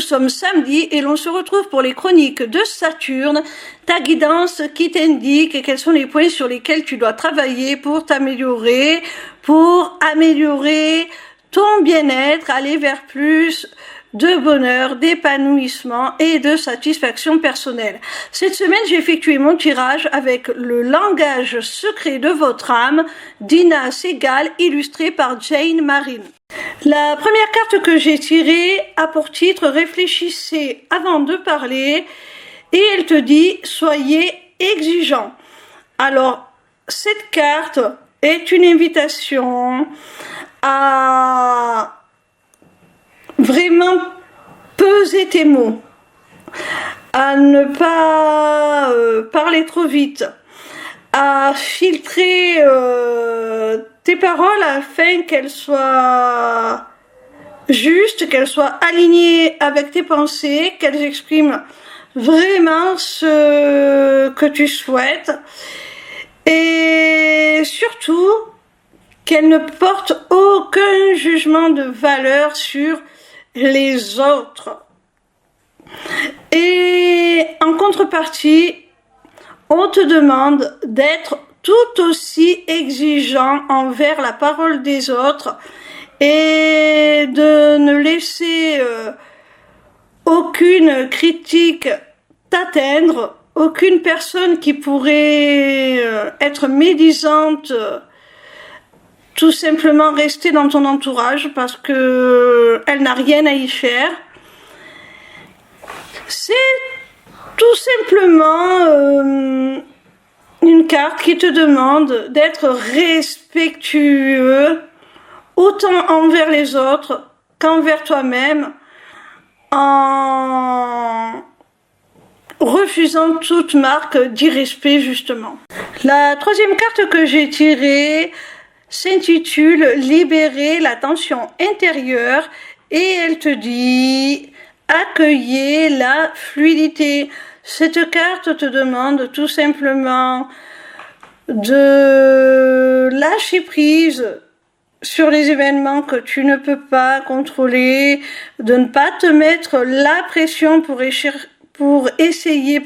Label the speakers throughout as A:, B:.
A: sommes samedi et l'on se retrouve pour les chroniques de Saturne, ta guidance qui t'indique quels sont les points sur lesquels tu dois travailler pour t'améliorer, pour améliorer ton bien-être, aller vers plus de bonheur, d'épanouissement et de satisfaction personnelle. Cette semaine, j'ai effectué mon tirage avec le langage secret de votre âme d'Ina Segal, illustré par Jane Marine. La première carte que j'ai tirée a pour titre « Réfléchissez avant de parler » et elle te dit « Soyez exigeant ». Alors, cette carte est une invitation à vraiment peser tes mots, à ne pas parler trop vite, à filtrer tes paroles afin qu'elles soient justes, qu'elles soient alignées avec tes pensées, qu'elles expriment vraiment ce que tu souhaites et surtout qu'elles ne portent aucun jugement de valeur sur les autres. Et en contrepartie, on te demande d'être tout aussi exigeant envers la parole des autres et de ne laisser aucune critique t'atteindre, aucune personne qui pourrait être médisante tout simplement rester dans ton entourage parce que elle n'a rien à y faire. C'est tout simplement une carte qui te demande d'être respectueux autant envers les autres qu'envers toi-même en refusant toute marque d'irrespect justement. La troisième carte que j'ai tirée s'intitule « Libérer la tension intérieure » et elle te dit « Accueillez la fluidité ». Cette carte te demande tout simplement de lâcher prise sur les événements que tu ne peux pas contrôler, de ne pas te mettre la pression pour essayer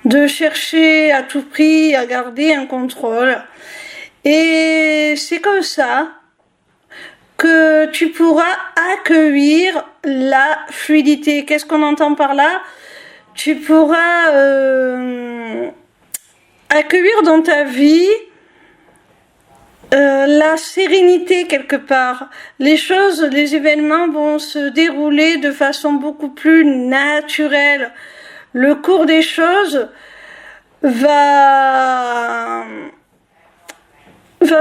A: de chercher à tout prix à garder un contrôle. Et c'est comme ça que tu pourras accueillir la fluidité. Qu'est-ce qu'on entend par là? Tu pourras accueillir dans ta vie la sérénité quelque part. Les événements vont se dérouler de façon beaucoup plus naturelle. Le cours des choses va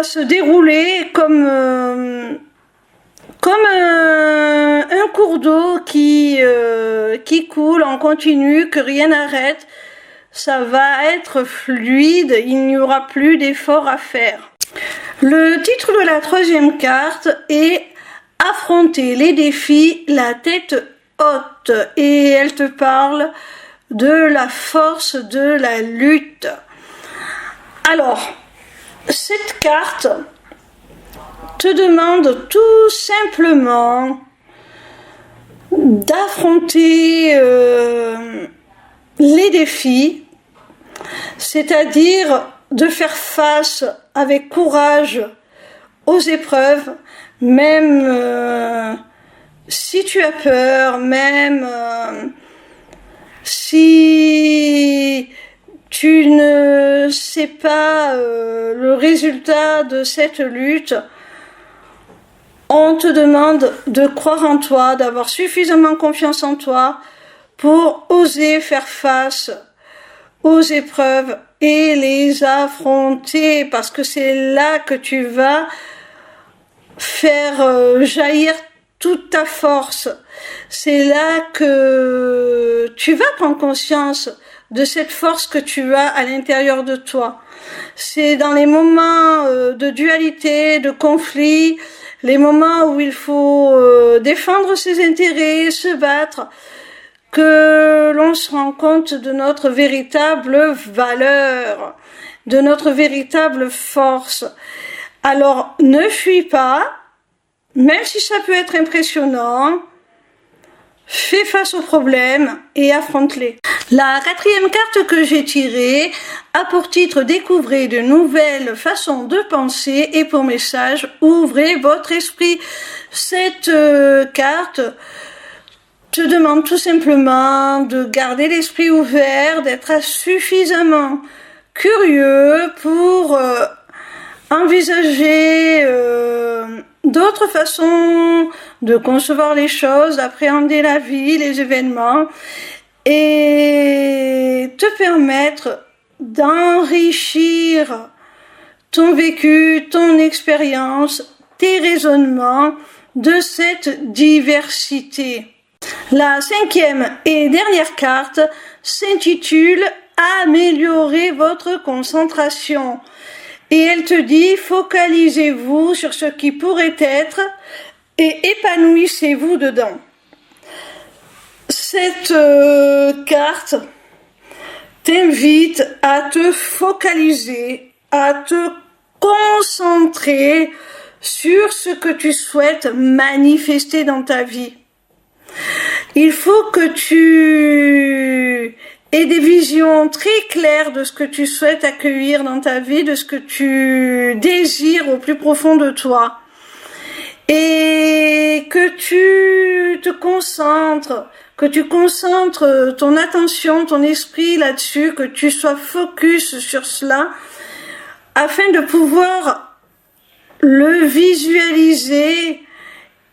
A: se dérouler comme un cours d'eau qui coule en continu, que rien n'arrête. Ça va être fluide, il n'y aura plus d'efforts à faire. Le titre de la troisième carte est « Affronter les défis, la tête haute » et elle te parle de la force de la lutte. Alors, cette carte te demande tout simplement d'affronter les défis, c'est-à-dire de faire face avec courage aux épreuves, même si tu as peur, même si tu ne sais pas le résultat de cette lutte. On te demande de croire en toi, d'avoir suffisamment confiance en toi pour oser faire face aux épreuves et les affronter, parce que c'est là que tu vas faire jaillir toute ta force. C'est là que tu vas prendre conscience de cette force que tu as à l'intérieur de toi. C'est dans les moments de dualité, de conflit, les moments où il faut défendre ses intérêts, se battre, que l'on se rend compte de notre véritable valeur, de notre véritable force. Alors, ne fuis pas, même si ça peut être impressionnant, fais face aux problèmes et affronte-les. La quatrième carte que j'ai tirée a pour titre Découvrez de nouvelles façons de penser et pour message ouvrez votre esprit. Cette carte te demande tout simplement de garder l'esprit ouvert, d'être suffisamment curieux pour envisager d'autres façons de concevoir les choses, d'appréhender la vie, les événements et te permettre d'enrichir ton vécu, ton expérience, tes raisonnements de cette diversité. La cinquième et dernière carte s'intitule Améliorer votre concentration. Et elle te dit, focalisez-vous sur ce qui pourrait être et épanouissez-vous dedans. Cette carte t'invite à te focaliser, à te concentrer sur ce que tu souhaites manifester dans ta vie. Il faut que tu aies des visions très claires de ce que tu souhaites accueillir dans ta vie, de ce que tu désires au plus profond de toi. Et que tu te concentres, que tu concentres ton attention, ton esprit là-dessus, que tu sois focus sur cela, afin de pouvoir le visualiser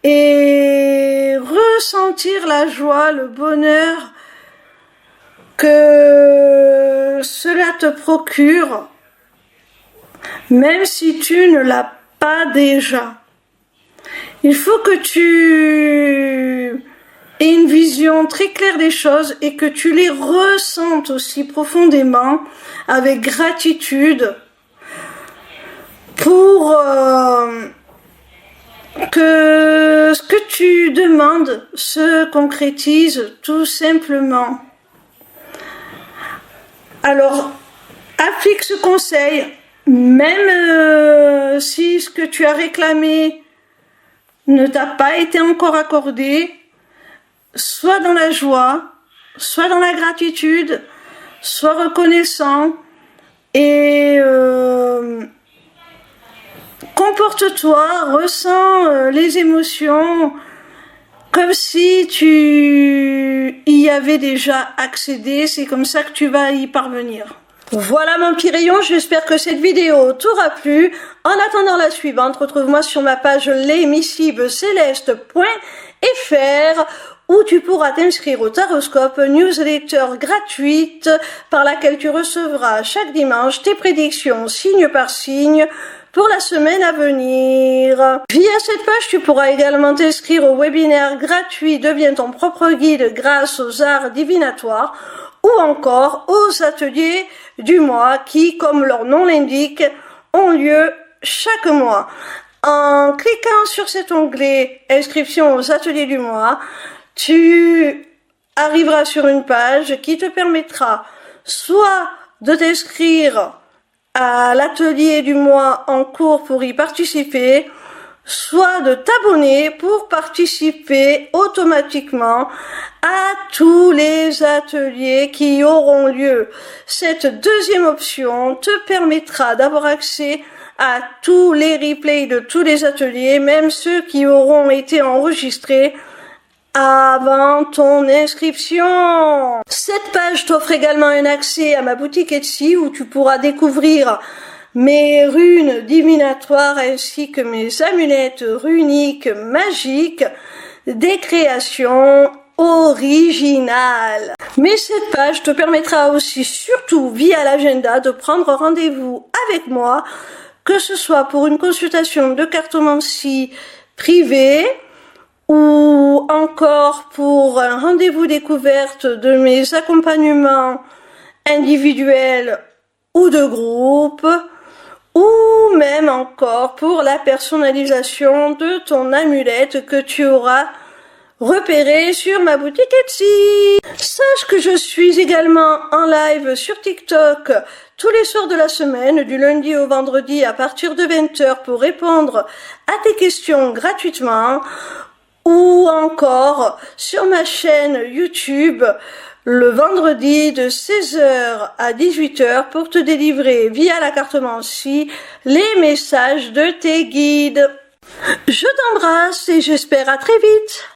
A: et ressentir la joie, le bonheur que cela te procure, même si tu ne l'as pas déjà. Il faut que tu aies une vision très claire des choses et que tu les ressentes aussi profondément, avec gratitude, pour que ce que tu demandes se concrétise tout simplement. Alors, applique ce conseil, même si ce que tu as réclamé ne t'a pas été encore accordé, sois dans la joie, sois dans la gratitude, sois reconnaissant et comporte-toi, ressens les émotions comme si tu y avais déjà accédé, c'est comme ça que tu vas y parvenir. Voilà mon petit rayon, j'espère que cette vidéo t'aura plu. En attendant la suivante, retrouve-moi sur ma page lesmissivecéleste.fr où tu pourras t'inscrire au Taroscope, newsletter gratuite par laquelle tu recevras chaque dimanche tes prédictions signe par signe pour la semaine à venir. Via cette page, tu pourras également t'inscrire au webinaire gratuit Deviens ton propre guide grâce aux arts divinatoires ou encore aux ateliers du mois qui, comme leur nom l'indique, ont lieu chaque mois. En cliquant sur cet onglet Inscription aux ateliers du mois, tu arriveras sur une page qui te permettra soit de t'inscrire à l'atelier du mois en cours pour y participer, soit de t'abonner pour participer automatiquement à tous les ateliers qui auront lieu. Cette deuxième option te permettra d'avoir accès à tous les replays de tous les ateliers, même ceux qui auront été enregistrés avant ton inscription. Cette page t'offre également un accès à ma boutique Etsy où tu pourras découvrir mes runes divinatoires ainsi que mes amulettes runiques magiques, des créations originales. Mais cette page te permettra aussi, surtout via l'agenda, de prendre rendez-vous avec moi, que ce soit pour une consultation de cartomancie privée ou encore pour un rendez-vous découverte de mes accompagnements individuels ou de groupe, ou même encore pour la personnalisation de ton amulette que tu auras repérée sur ma boutique Etsy. Sache que je suis également en live sur TikTok tous les soirs de la semaine, du lundi au vendredi à partir de 20h pour répondre à tes questions gratuitement, ou encore sur ma chaîne YouTube le vendredi de 16h à 18h pour te délivrer via la cartomancie les messages de tes guides. Je t'embrasse et j'espère à très vite.